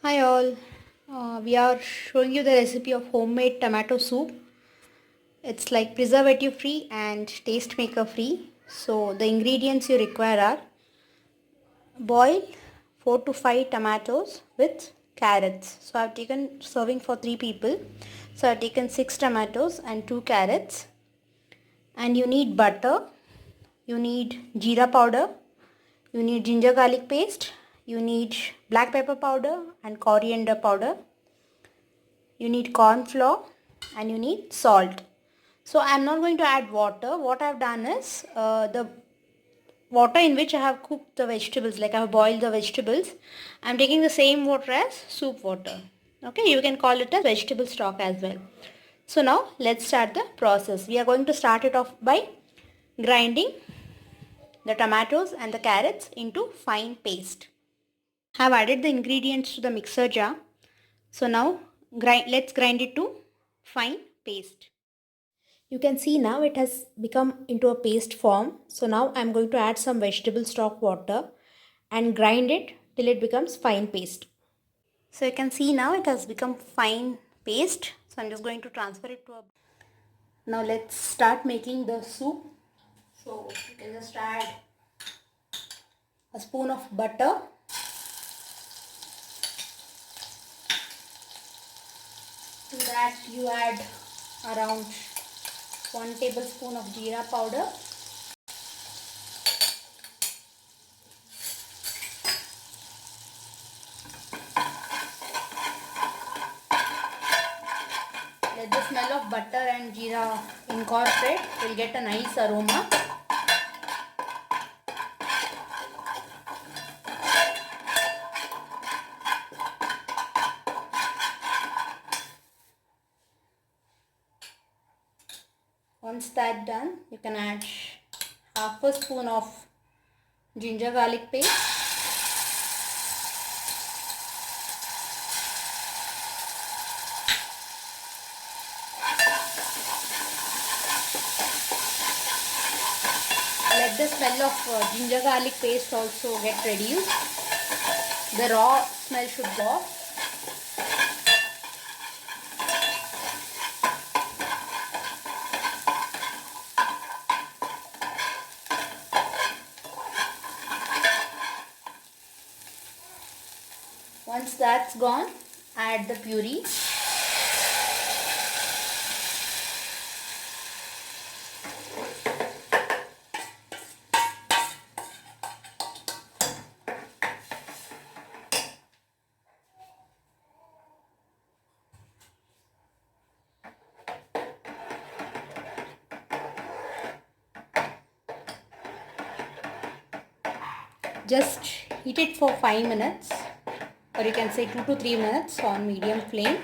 Hi all, we are showing you the recipe of homemade tomato soup. It's like preservative free and taste maker free. So the ingredients you require are boil 4 to 5 tomatoes with carrots. So I've taken serving for 3 people. So I've taken 6 tomatoes and 2 carrots. And you need butter, you need jeera powder, you need ginger garlic paste, you need black pepper powder and coriander powder. You need corn flour and you need salt. So I am not going to add water. What I have done is the water in which I have cooked the vegetables, like I have boiled the vegetables, I am taking the same water as soup water. Okay, you can call it a vegetable stock as well. So now let's start the process. We are going to start it off by grinding the tomatoes and the carrots into fine paste. I have added the ingredients to the mixer jar. So now let's grind it to fine paste. You can see now it has become into a paste form. So now I'm going to add some vegetable stock water and grind it till it becomes fine paste. So you can see now it has become fine paste. So I'm just going to transfer it to a... Now let's start making the soup. So you can just add a spoon of butter. To that you add around 1 tablespoon of jeera powder. Let the smell of butter and jeera incorporate. You'll get a nice aroma. Once that's done, you can add half a spoon of ginger garlic paste. Let the smell of ginger garlic paste also get reduced. The raw smell should go off. Once that's gone, add the puree. Just heat it for 5 minutes, or you can say 2 to 3 minutes on medium flame.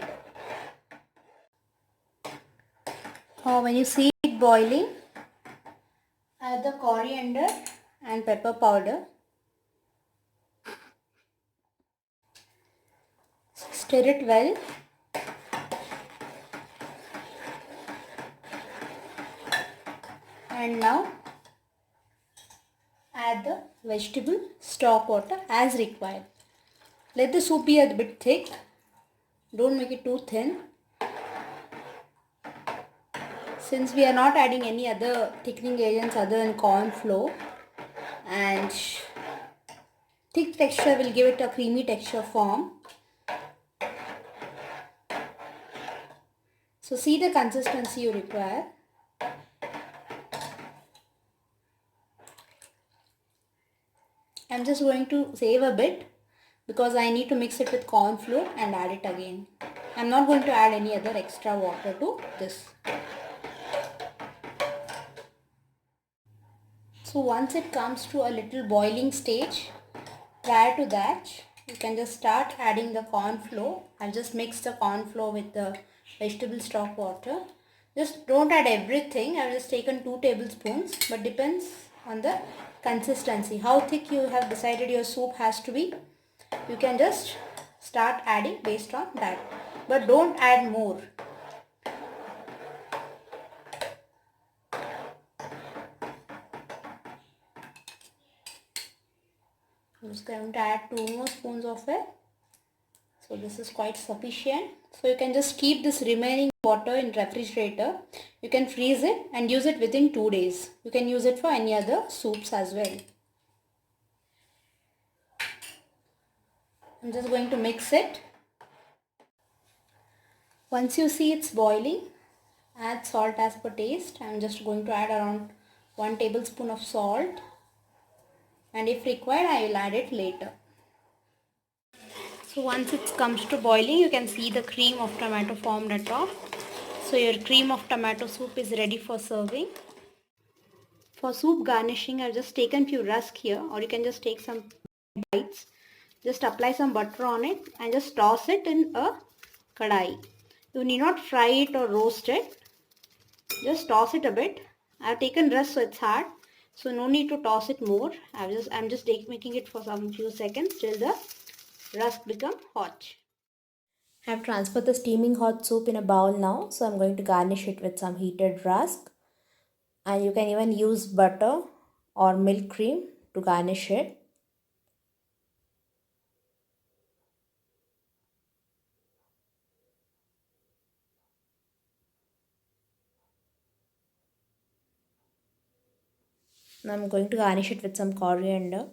When you see it boiling, add the coriander and pepper powder. Stir it well. And now add the vegetable stock water as required. Let the soup be a bit thick. Don't make it too thin. Since we are not adding any other thickening agents other than corn flour, and thick texture will give it a creamy texture form. So see the consistency you require. I'm just going to save a bit because I need to mix it with corn flour and add it again. I'm not going to add any other extra water to this. So once it comes to a little boiling stage, prior to that, you can just start adding the corn flour. I'll just mix the corn flour with the vegetable stock water. Just don't add everything. I've just taken 2 tablespoons, but depends on the consistency. How thick you have decided your soup has to be. You can just start adding based on that. But don't add more. I'm just going to add 2 more spoons of it. So this is quite sufficient. So you can just keep this remaining water in refrigerator. You can freeze it and use it within 2 days. You can use it for any other soups as well. I'm just going to mix it. Once you see it's boiling, add salt as per taste. I'm just going to add around 1 tablespoon of salt, and if required I will add it later. So once it comes to boiling, you can see the cream of tomato formed at top. So your cream of tomato soup is ready for serving. For soup garnishing, I've just taken few rusk here, or you can just take some bites. Just apply some butter on it and just toss it in a kadai. You need not fry it or roast it. Just toss it a bit. I've taken rusk so it's hard. So no need to toss it more. I'm just making it for some few seconds till the rusk become hot. I have transferred the steaming hot soup in a bowl now, so I'm going to garnish it with some heated rusk. And you can even use butter or milk cream to garnish it. Now I'm going to garnish it with some coriander.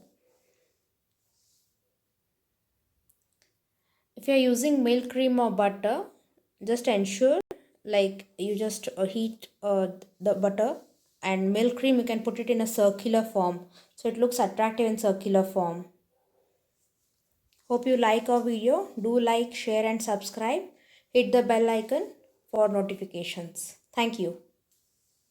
If you're using milk cream or butter, just ensure like you just heat the butter, and milk cream you can put it in a circular form so it looks attractive in circular form. Hope you like our video. Do like, share and subscribe. Hit the bell icon for notifications. Thank you.